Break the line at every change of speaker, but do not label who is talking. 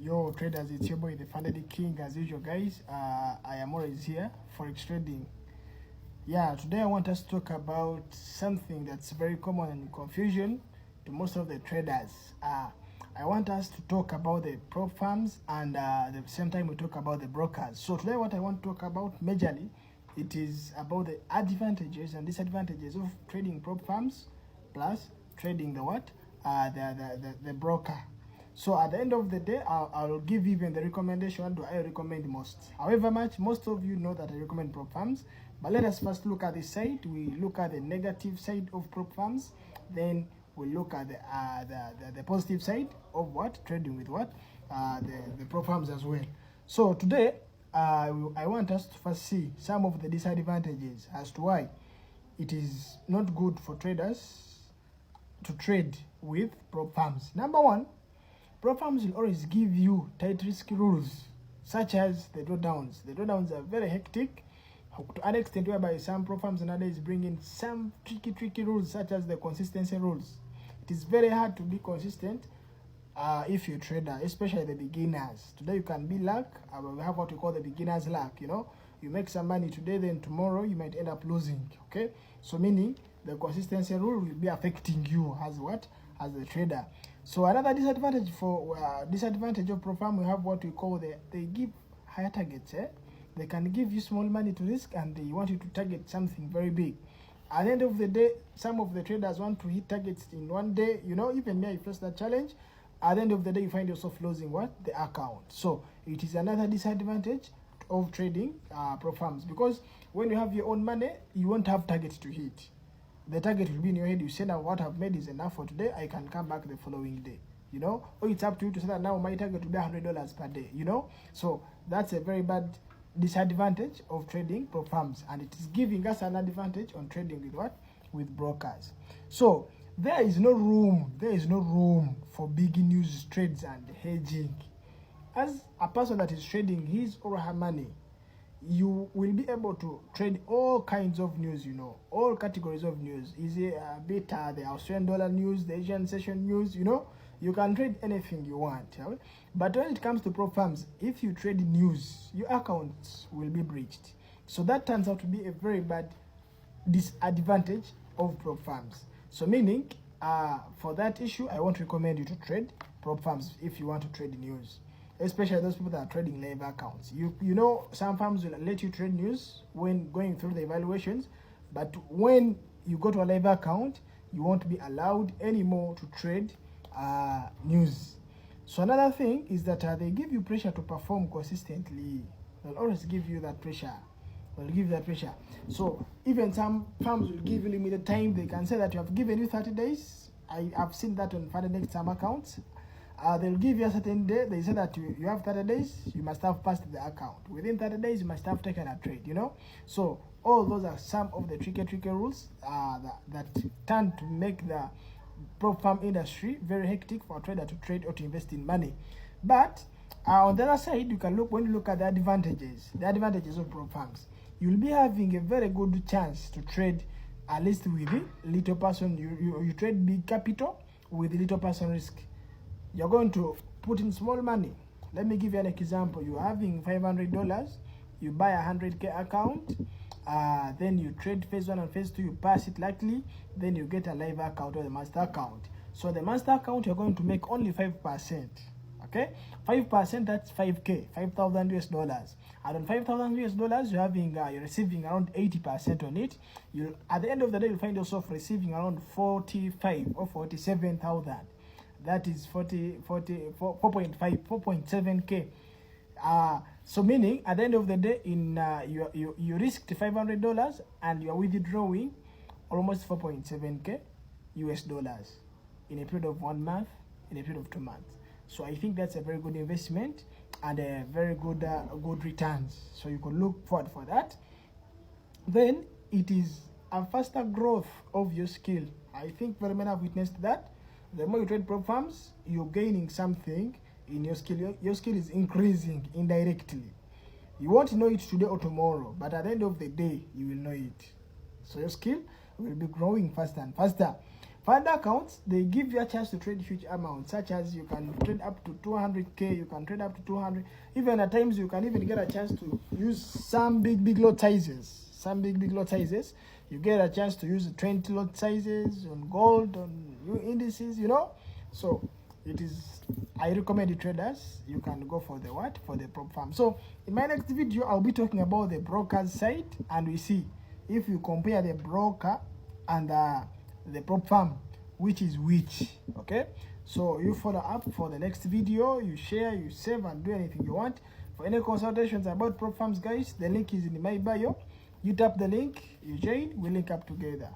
Yo traders, it's your boy the Fantasy King as usual, guys. I am always here, Forex trading. Yeah, today I want us to talk about something that's very common and confusion to most of the traders. I want us to talk about the prop firms and at the same time we talk about the brokers. So today what I want to talk about majorly, it is about the advantages and disadvantages of trading prop firms plus trading the what? The broker. So at the end of the day, I'll give even the recommendation do I recommend most. However much, most of you know that I recommend prop firms. But let us first look at the side. We look at the negative side of prop firms. Then we look at the positive side of what? Trading with what? The prop firms as well. So today, I want us to first see some of the disadvantages as to why it is not good for traders to trade with prop firms. Number one, prop firms will always give you tight risk rules, such as the drawdowns. The drawdowns are very hectic to an extent whereby some prop firms nowadays bring in some tricky rules, such as the consistency rules. It is very hard to be consistent if you're a trader, especially the beginners. Today you can be luck. We have what we call the beginner's luck. You make some money today, then tomorrow you might end up losing. Okay, so meaning the consistency rule will be affecting you as what? As a trader. So another disadvantage of prop firm, we have what we call they give higher targets. They can give you small money to risk and they want you to target something very big. At the end of the day, some of the traders want to hit targets in one day. Even me, I face that challenge. At the end of the day, you find yourself losing what? The account. So it is another disadvantage of trading prop firms, because when you have your own money, you won't have targets to hit. The target will be in your head. You say, now what I've made is enough for today. I can come back the following day. Or it's up to you to say that now my target will be $100 per day. So that's a very bad disadvantage of trading prop firms, and it is giving us an advantage on trading with what? With brokers. So there is no room for big news trades and hedging. As a person that is trading his or her money, you will be able to trade all kinds of news, all categories of news. Is it the Australian dollar news, the Asian session news, you can trade anything you want. But when it comes to prop firms, if you trade news, your accounts will be breached. So that turns out to be a very bad disadvantage of prop firms. So meaning, for that issue, I won't recommend you to trade prop firms if you want to trade news. Especially those people that are trading live accounts. Some firms will let you trade news when going through the evaluations, but when you go to a live account, you won't be allowed anymore to trade news. So another thing is that they give you pressure to perform consistently. They'll always give you that pressure. So even some firms will give you limited time. They can say that you have given you 30 days. I have seen that on Friday some accounts. They'll give you a certain day. They say that you have 30 days, you must have passed the account. Within 30 days, you must have taken a trade, So all those are some of the tricky rules that tend to make the prop firm industry very hectic for a trader to trade or to invest in money. But on the other side, when you look at the advantages of prop firms, you'll be having a very good chance to trade at least with little person. You trade big capital with little person risk. You're going to put in small money. Let me give you an example. You're having $500. You buy a 100K account. Then you trade phase 1 and phase 2. You pass it likely. Then you get a live account or the master account. So the master account, you're going to make only 5%. Okay? 5%, that's 5K, $5,000. And on $5,000, you're receiving around 80% on it. At the end of the day, you'll find yourself receiving around 45 or 47,000. That is 4.7K. So meaning at the end of the day, you risked $500 and you are withdrawing almost 4.7K US dollars in a period of 1 month, in a period of 2 months. So I think that's a very good investment and a very good returns. So you can look forward for that. Then it is a faster growth of your skill. I think very many have witnessed that. The more you trade prop firms, you're gaining something in your skill. Your skill is increasing indirectly. You won't know it today or tomorrow, but at the end of the day, you will know it. So your skill will be growing faster and faster. Fund accounts, they give you a chance to trade huge amounts, such as you can trade up to 200k, you can trade up to 200. Even at times, you can even get a chance to use some big lot sizes. Some big lot sizes. You get a chance to use 20 lot sizes on gold, on new indices, you know. So it is, I recommend the traders, you can go for the what? For the prop firm. So in my next video, I'll be talking about the broker's side, and we see if you compare the broker and the prop firm, which is which. Okay, so you follow up for the next video, you share, you save, and do anything you want. For any consultations about prop firms, guys, the link is in my bio. You tap the link, you join, we link up together.